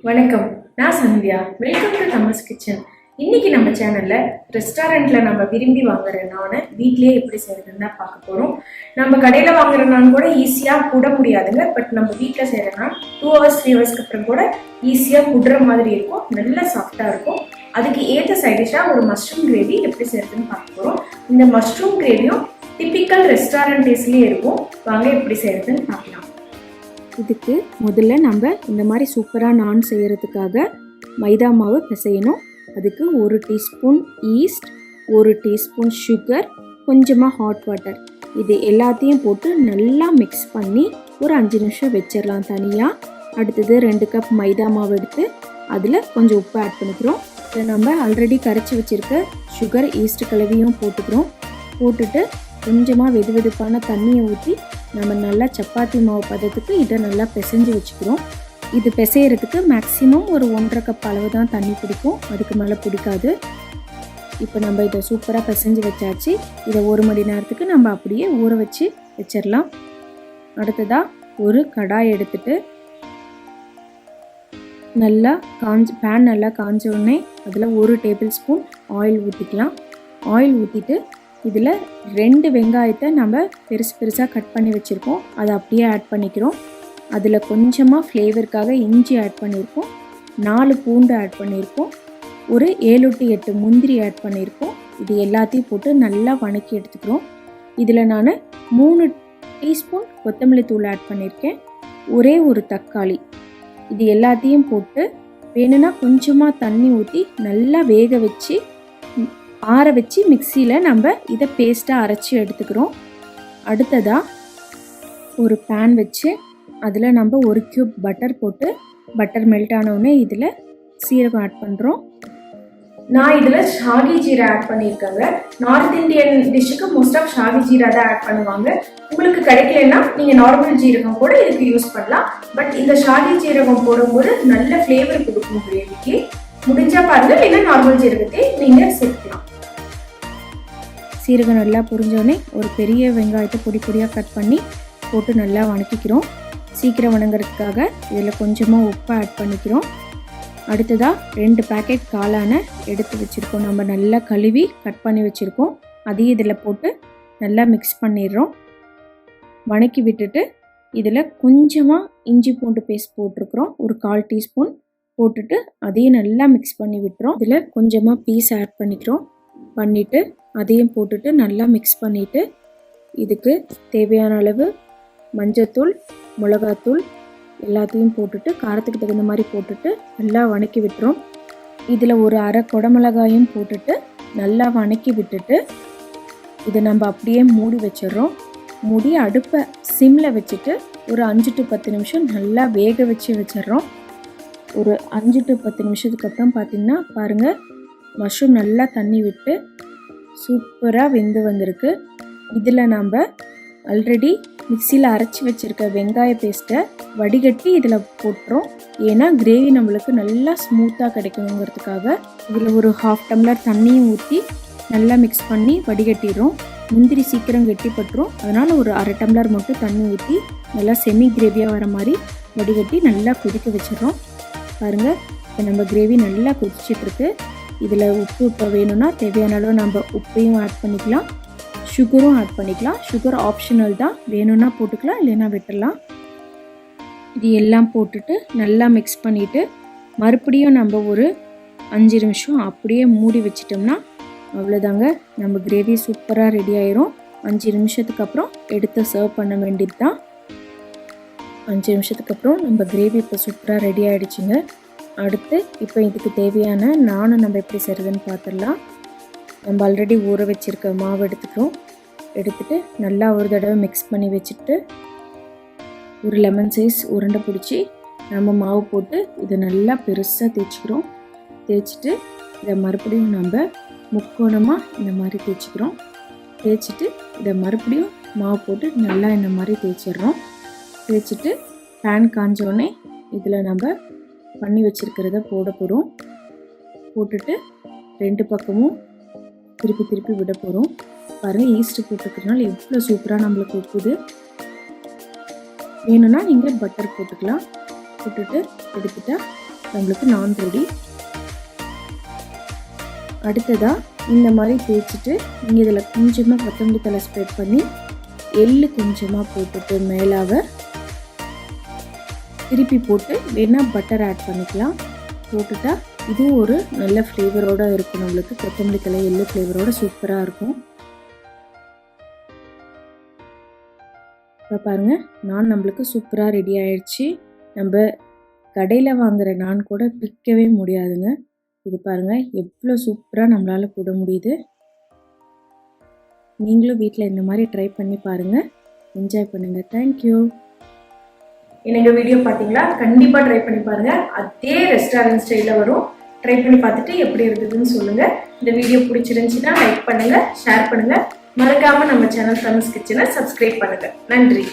வணக்கம், நான் Sandhya. Welcome to Thamas kitchen. இன்னைக்கு நம்ம சேனல்ல ரெஸ்டாரண்ட்ல நம்ம விரும்பி வாங்குற நானை வீட்லயே எப்படி செய்யறதுன்னு தான் பார்க்க போறோம். நம்ம கடையில வாங்குற நான் கூட ஈஸியா புட முடியாதுங்க. பட் நம்ம வீட்டில் செய்யற நான் 2 hours 3 hours அப்புறம் கூட ஈஸியா புடுற மாதிரி இருக்கும். நல்லா சாஃப்டா இருக்கும். அதுக்கு ஏற்ற சைடிஷா ஒரு மஷ்ரூம் கிரேவி எப்படி செய்யறதுன்னு பார்க்க போறோம். இந்த மஷ்ரூம் கிரேவியும் டிபிக்கல் ரெஸ்டாரண்ட் டேஸ்ட்லயே இருக்கும். வாங்க எப்படி செய்யறதுன்னு பார்க்கலாம். இதுக்கு முதல்ல நம்ம இந்த மாதிரி சூப்பராக நான் செய்கிறதுக்காக மைதா மாவு பிசையணும். அதுக்கு 1 டீஸ்பூன் ஈஸ்ட், 1 டீஸ்பூன் சுகர், கொஞ்சமாக ஹாட் வாட்டர், இது எல்லாத்தையும் போட்டு நல்லா மிக்ஸ் பண்ணி ஒரு 5 நிமிஷம் வச்சிடலாம் தனியாக. அடுத்தது 2 கப் மைதா மாவு எடுத்து அதில் கொஞ்சம் உப்பு ஆட் பண்ணிக்கிறோம். இதை நம்ம ஆல்ரெடி கரைச்சி வச்சுருக்க சுகர் ஈஸ்ட் கலவையும் போட்டுக்கிறோம். போட்டுட்டு கொஞ்சமாக வெது வெதுப்பான தண்ணியை ஊற்றி நம்ம நல்லா சப்பாத்தி மாவு பதத்துக்கு இதை நல்லா பிசைஞ்சு வச்சுக்கிறோம். இது பிசைகிறதுக்கு மேக்ஸிமம் ஒரு 1.5 கப் அளவு தான் தண்ணி பிடிக்கும், அதுக்கு மேலே பிடிக்காது. இப்போ நம்ம இதை சூப்பராக பிசைஞ்சு வச்சாச்சு. இதை 1 மணி நேரத்துக்கு நம்ம அப்படியே ஊற வச்சு வச்சிடலாம். அடுத்ததாக ஒரு கடாய் எடுத்துட்டு நல்லா பேன் நல்லா காஞ்ச உடனே அதில் 1 டேபிள் ஸ்பூன் ஆயில் ஊற்றிக்கலாம். ஆயில் ஊற்றிட்டு இதில் 2 வெங்காயத்தை நம்ம பெருசாக கட் பண்ணி வச்சுருக்கோம், அதை அப்படியே ஆட் பண்ணிக்கிறோம். அதில் கொஞ்சமாக ஃப்ளேவருக்காக இஞ்சி ஆட் பண்ணியிருக்கோம், 4 பூண்டு ஆட் பண்ணியிருக்கோம், ஒரு 7 to 8 முந்திரி ஆட் பண்ணியிருக்கோம். இது எல்லாத்தையும் போட்டு நல்லா வணக்கி எடுத்துக்கிறோம். இதில் நான் 3 டீஸ்பூன் கொத்தமல்லி தூள் ஆட் பண்ணியிருக்கேன், ஒரே ஒரு தக்காளி. இது எல்லாத்தையும் போட்டு வேணும்னா கொஞ்சமாக தண்ணி ஊற்றி நல்லா வேக வச்சு ஆற வச்சு மிக்சியில் நம்ம இதை பேஸ்ட்டாக அரைச்சி எடுத்துக்கிறோம். அடுத்ததாக ஒரு பேன் வச்சு அதில் நம்ம 1 கியூப் பட்டர் போட்டு பட்டர் மெல்ட் ஆனவுடனே இதில் சீரகம் ஆட் பண்ணுறோம். நான் இதில் ஷாகி ஜீரா ஆட் பண்ணியிருக்கேங்க. நார்த் இந்தியன் டிஷ்ஷுக்கு மோஸ்ட் ஆஃப் ஷாகி ஜீரா தான் ஆட் பண்ணுவாங்க. உங்களுக்கு கிடைக்கலன்னா நீங்கள் நார்மல் ஜீரகம் கூட இதுக்கு யூஸ் பண்ணலாம். பட் இந்த ஷாகி ஜீரகம் போடும்போது நல்ல ஃப்ளேவர் கொடுக்கும் கிரேவிக்கு. முடிஞ்சால் பாருங்கள், இல்லைன்னா நார்மல் ஜீரகத்தை நீங்கள் சேர்க்கலாம். சீரகம் நல்லா புரிஞ்சோடனே ஒரு பெரிய வெங்காயத்தை பொடியாக கட் பண்ணி போட்டு நல்லா வணக்கிக்கிறோம். சீக்கிரம் வணங்குறதுக்காக இதில் கொஞ்சமாக உப்பு ஆட் பண்ணிக்கிறோம். அடுத்ததாக 2 பேக்கெட் காளானை எடுத்து வச்சுருக்கோம், நம்ம நல்லா கழுவி கட் பண்ணி வச்சுருக்கோம். அதையும் இதில் போட்டு நல்லா மிக்ஸ் பண்ணிடுறோம். வணக்கி விட்டுட்டு இதில் கொஞ்சமாக இஞ்சி பூண்டு பேஸ்ட் போட்டிருக்கிறோம், ஒரு 1/4 டீஸ்பூன் போட்டுட்டு அதையும் நல்லா மிக்ஸ் பண்ணி விட்டுறோம். இதில் கொஞ்சமாக பீஸ் ஆட் பண்ணிவிட்டு அதையும் போட்டுட்டு நல்லா மிக்ஸ் பண்ணிவிட்டு இதுக்கு தேவையான அளவு மஞ்சத்தூள், மிளகாத்தூள் எல்லாத்தையும் போட்டுட்டு காரத்துக்கு தகுந்த மாதிரி போட்டுட்டு நல்லா வணக்கி விட்டுறோம். இதில் ஒரு அரை குடமிளகாயும் போட்டுட்டு நல்லா வணக்கி விட்டுட்டு இதை நம்ம அப்படியே மூடி வச்சிடுறோம். மூடி அடுப்பை சிம்மில் வச்சுட்டு ஒரு 5 to 10 நிமிஷம் நல்லா வேக வச்சிடுறோம். ஒரு 5 to 10 நிமிஷத்துக்கு அப்புறம் பார்த்திங்கன்னா பாருங்கள், மஷ்ரூம் நல்லா தண்ணி விட்டு சூப்பராக வெந்து வந்திருக்கு. இதில் நம்ம ஆல்ரெடி மிக்சியில் அரைச்சி வச்சுருக்க வெங்காய பேஸ்ட்டை வடிகட்டி இதில் போட்டுறோம். ஏன்னா கிரேவி நம்மளுக்கு நல்லா ஸ்மூத்தாக கிடைக்கணுங்கிறதுக்காக இதில் ஒரு 1/2 டம்ளர் தண்ணியும் ஊற்றி நல்லா மிக்ஸ் பண்ணி வடிகட்டிடுறோம். முந்திரி சீக்கிரம் கெட்டிப்பட்டுரும், அதனால் ஒரு 1/2 டம்ளர் மட்டும் தண்ணி ஊற்றி நல்லா செமி கிரேவியாக வர மாதிரி வடிகட்டி நல்லா கொதிக்க வச்சிடறோம். பாருங்கள், இப்போ நம்ம கிரேவி நல்லா கொதிச்சிட்ருக்கு. இதில் உப்பு இப்போ வேணும்னா தேவையான அளவு நம்ம உப்பையும் ஆட் பண்ணிக்கலாம், சுகரும் ஆட் பண்ணிக்கலாம். சுகர் ஆப்ஷனல் தான், வேணும்னா போட்டுக்கலாம், இல்லைன்னா விட்டுடலாம். இது எல்லாம் போட்டுட்டு நல்லா மிக்ஸ் பண்ணிவிட்டு மறுபடியும் நம்ம ஒரு 5 நிமிஷம் அப்படியே மூடி வச்சிட்டோம்னா அவ்வளோதாங்க, நம்ம கிரேவி சூப்பராக ரெடி ஆயிரும். 5 நிமிஷத்துக்கு அப்புறம் எடுத்து சர்வ் பண்ண வேண்டியது தான். 5 நிமிஷத்துக்கு அப்புறம் நம்ம கிரேவி இப்போ சூப்பராக ரெடி ஆகிடுச்சுங்க. அடுத்து இப்போ இதுக்கு தேவையான நானும் நம்ம எப்படி செய்கிறதுன்னு பார்த்துடலாம். நம்ம ஆல்ரெடி ஊற வச்சுருக்க மாவு எடுத்துகிட்டு நல்லா ஒரு தடவை மிக்ஸ் பண்ணி வச்சுட்டு ஒரு லெமன் சைஸ் உருண்டை பிடிச்சி நம்ம மாவு போட்டு இதை நல்லா பெருசாக தேய்ச்சிக்கிறோம். தேய்ச்சிட்டு இதை மறுபடியும் நம்ம முக்கோணமாக இந்த மாதிரி தேய்ச்சிக்கிறோம். தேய்ச்சிட்டு இதை மறுபடியும் மாவு போட்டு நல்லா இந்த மாதிரி தேய்ச்சிடுறோம். தேய்ச்சிட்டு பேன் காஞ்சோடனே இதில் நம்ம பண்ணி வச்சுருக்கிறத போட போகிறோம். போட்டுட்டு 2 பக்கமும் திருப்பி விட போகிறோம். பாருங்கள், ஈஸ்ட்டு போட்டுக்கிறதுனால எவ்வளோ சூப்பராக நம்மளுக்கு உப்புது. வேணும்னா நீங்கள் பட்டர் போட்டுக்கலாம். போட்டுட்டு எடுத்துட்டா நம்மளுக்கு நான் ரெடி. அடுத்ததாக இந்த மாதிரி தேய்ச்சிட்டு நீங்கள் இதில் கொஞ்சமாக கொத்தமல்லி தழை ஸ்ப்ரெட் பண்ணி எள்ளு கொஞ்சமாக போட்டுட்டு மேலாக திருப்பி போட்டு வேணால் பட்டர் ஆட் பண்ணிக்கலாம். போட்டுட்டா இதுவும் ஒரு நல்ல ஃப்ளேவரோடு இருக்கும். நம்மளுக்கு கொத்தமல்லி தழை எள்ளு ஃப்ளேவரோடு சூப்பராக இருக்கும். இப்போ பாருங்கள், நான் நம்மளுக்கு சூப்பராக ரெடி ஆயிடுச்சு. நம்ம கடையில் வாங்குகிற நான் கூட பிக்கவே முடியாதுங்க. இது பாருங்கள் எவ்வளோ சூப்பராக நம்மளால் போட முடியுது. நீங்களும் வீட்டில் இந்த மாதிரி ட்ரை பண்ணி பாருங்கள், என்ஜாய் பண்ணுங்கள். தேங்க்யூ. எனக்கு வீடியோ பார்த்தீங்களா? கண்டிப்பாக ட்ரை பண்ணி பாருங்கள். அதே ரெஸ்டாரண்ட் ஸ்டைலில் வரும். ட்ரை பண்ணி பார்த்துட்டு எப்படி இருக்குதுன்னு சொல்லுங்கள். இந்த வீடியோ பிடிச்சிருந்துச்சின்னா லைக் பண்ணுங்கள், ஷேர் பண்ணுங்கள். மறக்காமல் நம்ம சேனல் தம்ஸ் கிச்சனை சப்ஸ்கிரைப் பண்ணுங்கள். நன்றி.